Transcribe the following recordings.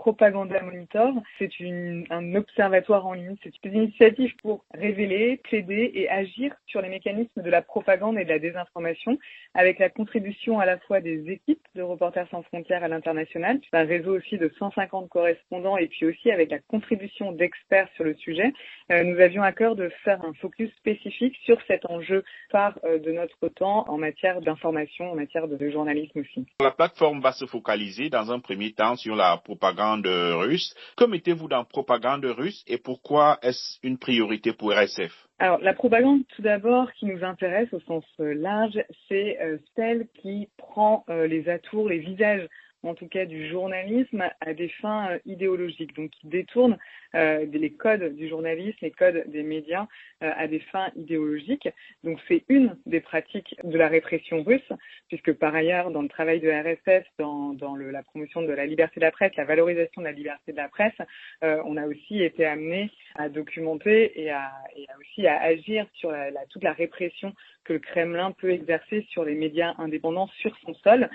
Propaganda Monitor. C'est un observatoire en ligne. C'est une initiative pour révéler, plaider et agir sur les mécanismes de la propagande et de la désinformation, avec la contribution à la fois des équipes de Reporters sans frontières à l'international, un réseau aussi de 150 correspondants, et puis aussi avec la contribution d'experts sur le sujet. Nous avions à cœur de faire un focus spécifique sur cet enjeu phare de notre temps en matière d'information, en matière de journalisme aussi. La plateforme va se focaliser dans un premier temps sur la propagande russe. Que mettez-vous dans propagande russe et pourquoi est-ce une priorité pour RSF? Alors, la propagande, tout d'abord, qui nous intéresse au sens large, c'est celle qui prend les atours, les visages, en tout cas du journalisme, à des fins idéologiques, donc qui détourne les codes du journalisme, les codes des médias à des fins idéologiques. Donc c'est une des pratiques de la répression russe, puisque par ailleurs, dans le travail de RSF, dans la promotion de la liberté de la presse, la valorisation de la liberté de la presse, on a aussi été amené à documenter et aussi à agir sur toute la répression que le Kremlin peut exercer sur les médias indépendants sur son sol,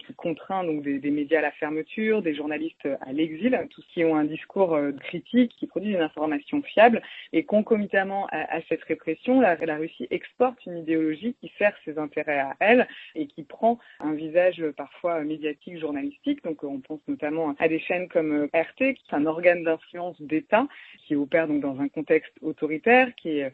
qui contraint donc des médias à la fermeture, des journalistes à l'exil, tous qui ont un discours critique, qui produisent une information fiable. Et concomitamment à cette répression, la Russie exporte une idéologie qui sert ses intérêts à elle et qui prend un visage parfois médiatique, journalistique. Donc on pense notamment à des chaînes comme RT, qui est un organe d'influence d'État qui opère donc dans un contexte autoritaire, qui est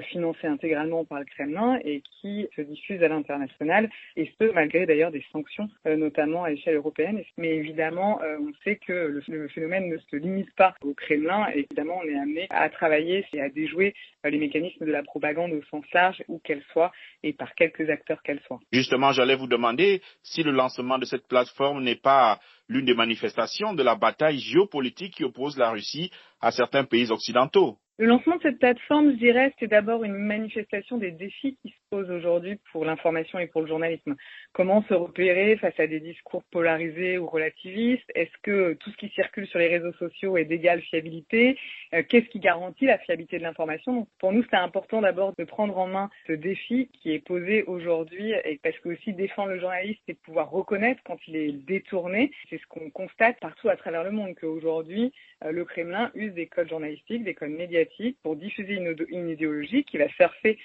financé intégralement par le Kremlin et qui se diffuse à l'international, et ce malgré d'ailleurs des sanctions, notamment à l'échelle européenne. Mais évidemment, on sait que le phénomène ne se limite pas au Kremlin, et évidemment on est amené à travailler et à déjouer les mécanismes de la propagande au sens large, où qu'elle soit, et par quelques acteurs qu'elle soit. Justement, j'allais vous demander si le lancement de cette plateforme n'est pas l'une des manifestations de la bataille géopolitique qui oppose la Russie à certains pays occidentaux. Le lancement de cette plateforme, je dirais, c'est d'abord une manifestation des défis qui se posent aujourd'hui pour l'information et pour le journalisme. Comment se repérer face à des discours polarisés ou relativistes? Est-ce que tout ce qui circule sur les réseaux sociaux est d'égale fiabilité? Qu'est-ce qui garantit la fiabilité de l'information? Donc, pour nous, c'est important d'abord de prendre en main ce défi qui est posé aujourd'hui, et parce que aussi défendre le journaliste, c'est de pouvoir reconnaître quand il est détourné. C'est ce qu'on constate partout à travers le monde, qu'aujourd'hui, le Kremlin use des codes journalistiques, des codes médiatiques pour diffuser une idéologie qui va surfer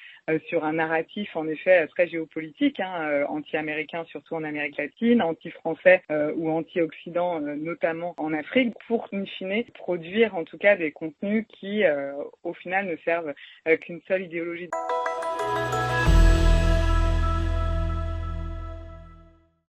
sur un narratif en effet très géopolitique, anti-américain surtout en Amérique latine, anti-français ou anti-occident notamment en Afrique, pour in fine produire en tout cas des contenus qui au final ne servent qu'une seule idéologie.